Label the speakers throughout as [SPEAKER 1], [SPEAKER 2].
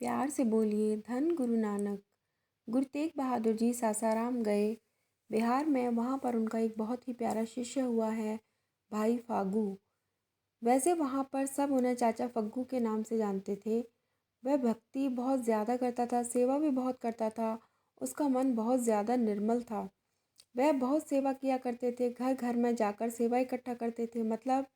[SPEAKER 1] प्यार से बोलिए धन गुरु नानक। गुरु तेग बहादुर जी सासाराम गए बिहार में। वहाँ पर उनका एक बहुत ही प्यारा शिष्य हुआ है, भाई फागू। वैसे वहाँ पर सब उन्हें चाचा फग्गू के नाम से जानते थे। वह भक्ति बहुत ज़्यादा करता था, सेवा भी बहुत करता था। उसका मन बहुत ज़्यादा निर्मल था। वह बहुत सेवा किया करते थे, घर घर में जाकर सेवा इकट्ठा करते थे। मतलब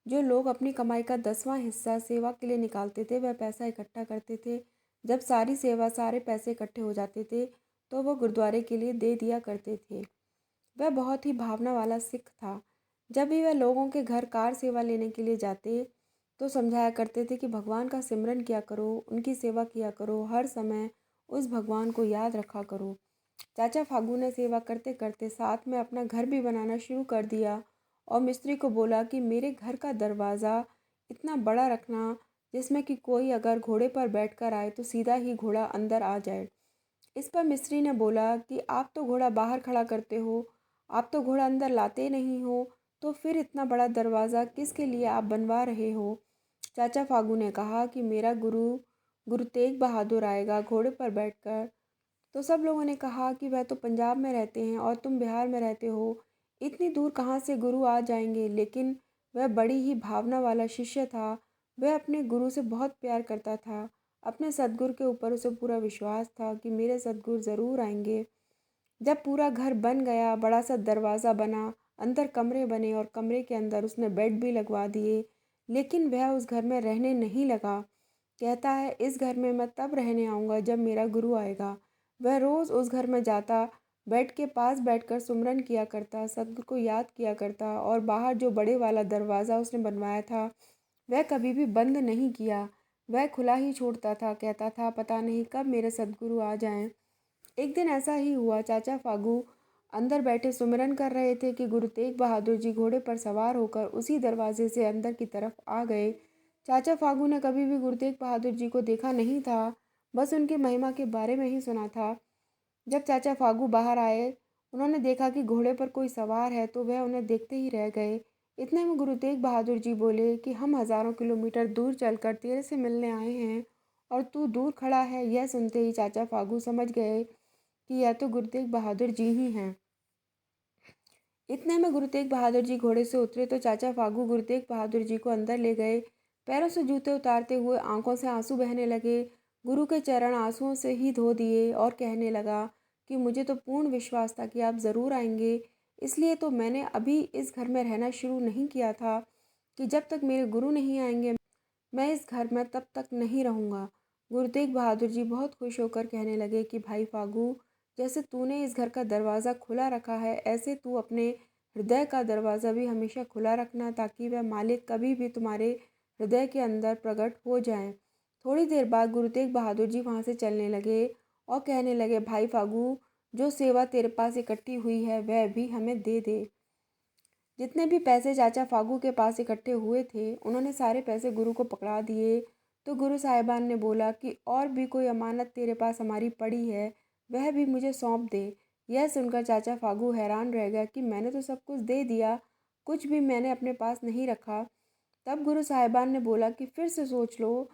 [SPEAKER 1] जो लोग अपनी कमाई का 10वां हिस्सा सेवा के लिए निकालते थे, वह पैसा इकट्ठा करते थे। जब सारी सेवा सारे पैसे इकट्ठे हो जाते थे तो वह गुरुद्वारे के लिए दे दिया करते थे। वह बहुत ही भावना वाला सिख था। जब भी वह लोगों के घर कार सेवा लेने के लिए जाते तो समझाया करते थे कि भगवान का सिमरन किया करो, उनकी सेवा किया करो, हर समय उस भगवान को याद रखा करो। चाचा फागू ने सेवा करते करते साथ में अपना घर भी बनाना शुरू कर दिया और मिस्त्री को बोला कि मेरे घर का दरवाज़ा इतना बड़ा रखना जिसमें कि कोई अगर घोड़े पर बैठकर आए तो सीधा ही घोड़ा अंदर आ जाए। इस पर मिस्त्री ने बोला कि आप तो घोड़ा बाहर खड़ा करते हो, आप तो घोड़ा अंदर लाते नहीं हो, तो फिर इतना बड़ा दरवाज़ा किसके लिए आप बनवा रहे हो। चाचा फागू ने कहा कि मेरा गुरु गुरु तेग बहादुर आएगा घोड़े पर बैठकर। तो सब लोगों ने कहा कि वह तो पंजाब में रहते हैं और तुम बिहार में रहते हो, इतनी दूर कहाँ से गुरु आ जाएंगे। लेकिन वह बड़ी ही भावना वाला शिष्य था। वह अपने गुरु से बहुत प्यार करता था। अपने सद्गुरु के ऊपर उसे पूरा विश्वास था कि मेरे सद्गुरु ज़रूर आएंगे। जब पूरा घर बन गया, बड़ा सा दरवाज़ा बना, अंदर कमरे बने और कमरे के अंदर उसने बेड भी लगवा दिए, लेकिन वह उस घर में रहने नहीं लगा। कहता है इस घर में मैं तब रहने आऊँगा जब मेरा गुरु आएगा। वह रोज़ उस घर में जाता, बेड के पास बैठकर सुमरन किया करता, सद्गुरु को याद किया करता और बाहर जो बड़े वाला दरवाज़ा उसने बनवाया था वह कभी भी बंद नहीं किया, वह खुला ही छोड़ता था। कहता था पता नहीं कब मेरे सद्गुरु आ जाएं। एक दिन ऐसा ही हुआ, चाचा फागू अंदर बैठे सुमिरन कर रहे थे कि गुरु तेग बहादुर जी घोड़े पर सवार होकर उसी दरवाजे से अंदर की तरफ आ गए। चाचा फागू ने कभी भी गुरु तेग बहादुर जी को देखा नहीं था, बस उनकी महिमा के बारे में ही सुना था। जब चाचा फागू बाहर आए, उन्होंने देखा कि घोड़े पर कोई सवार है तो वह उन्हें देखते ही रह गए। इतने में गुरु तेग बहादुर जी बोले कि हम हज़ारों किलोमीटर दूर चलकर तेरे से मिलने आए हैं और तू दूर खड़ा है। यह सुनते ही चाचा फागू समझ गए कि यह तो गुरु तेग बहादुर जी ही हैं। इतने में गुरु तेग बहादुर जी घोड़े से उतरे तो चाचा फागू गुरु तेग बहादुर जी को अंदर ले गए। पैरों से जूते उतारते हुए आंखों से आंसू बहने लगे। गुरु के चरण आंसुओं से ही धो दिए और कहने लगा कि मुझे तो पूर्ण विश्वास था कि आप ज़रूर आएंगे, इसलिए तो मैंने अभी इस घर में रहना शुरू नहीं किया था कि जब तक मेरे गुरु नहीं आएंगे मैं इस घर में तब तक नहीं रहूँगा। गुरु तेग बहादुर जी बहुत खुश होकर कहने लगे कि भाई फागू, जैसे तूने इस घर का दरवाज़ा खुला रखा है, ऐसे तू अपने हृदय का दरवाज़ा भी हमेशा खुला रखना, ताकि वह मालिक कभी भी तुम्हारे हृदय के अंदर प्रकट हो जाए। थोड़ी देर बाद गुरु तेग बहादुर जी वहाँ से चलने लगे और कहने लगे भाई फागू, जो सेवा तेरे पास इकट्ठी हुई है वह भी हमें दे दे। जितने भी पैसे चाचा फागू के पास इकट्ठे हुए थे उन्होंने सारे पैसे गुरु को पकड़ा दिए। तो गुरु साहिबान ने बोला कि और भी कोई अमानत तेरे पास हमारी पड़ी है, वह भी मुझे सौंप दे। यह सुनकर चाचा फागू हैरान रह गया कि मैंने तो सब कुछ दे दिया, कुछ भी मैंने अपने पास नहीं रखा। तब गुरु साहिबान ने बोला कि फिर से सोच लो।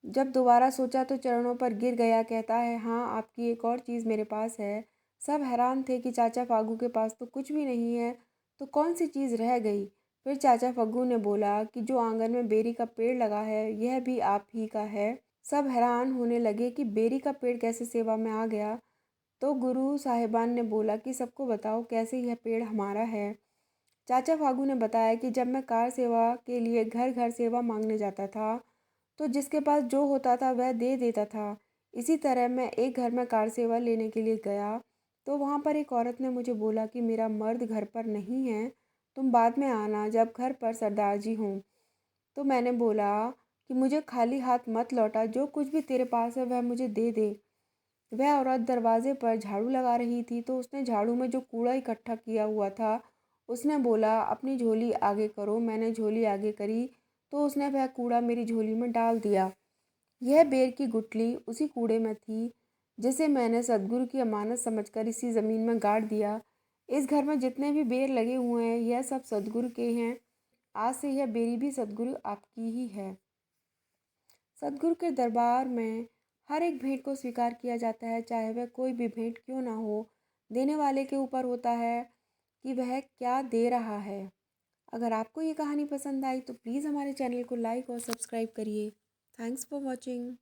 [SPEAKER 1] जब दोबारा सोचा तो चरणों पर गिर गया। कहता है हाँ, आपकी एक और चीज़ मेरे पास है। सब हैरान थे कि चाचा फागू के पास तो कुछ भी नहीं है, तो कौन सी चीज़ रह गई। फिर चाचा फग्गू ने बोला कि जो आंगन में बेरी का पेड़ लगा है यह भी आप ही का है। सब हैरान होने लगे कि बेरी का पेड़ कैसे सेवा में आ गया। तो गुरु साहिबान ने बोला कि सबको बताओ कैसे यह पेड़ हमारा है। चाचा फागू ने बताया कि जब मैं कार सेवा के लिए घर घर सेवा मांगने जाता था तो जिसके पास जो होता था वह दे देता था। इसी तरह मैं एक घर में कार सेवा लेने के लिए गया तो वहाँ पर एक औरत ने मुझे बोला कि मेरा मर्द घर पर नहीं है, तुम बाद में आना जब घर पर सरदार जी हों। तो मैंने बोला कि मुझे खाली हाथ मत लौटा, जो कुछ भी तेरे पास है वह मुझे दे दे। वह औरत दरवाजे पर झाड़ू लगा रही थी तो उसने झाड़ू में जो कूड़ा इकट्ठा किया हुआ था उसने बोला अपनी झोली आगे करो। मैंने झोली आगे करी तो उसने वह कूड़ा मेरी झोली में डाल दिया। यह बेर की गुठली उसी कूड़े में थी जिसे मैंने सदगुरु की अमानत समझकर इसी ज़मीन में गाड़ दिया। इस घर में जितने भी बेर लगे हुए हैं यह सब सदगुरु के हैं। आज से यह बेरी भी सदगुरु आपकी ही है। सदगुरु के दरबार में हर एक भेंट को स्वीकार किया जाता है, चाहे वह कोई भी भेंट क्यों ना हो। देने वाले के ऊपर होता है कि वह क्या दे रहा है। अगर आपको ये कहानी पसंद आई तो प्लीज़ हमारे चैनल को लाइक और सब्सक्राइब करिए। Thanks for watching.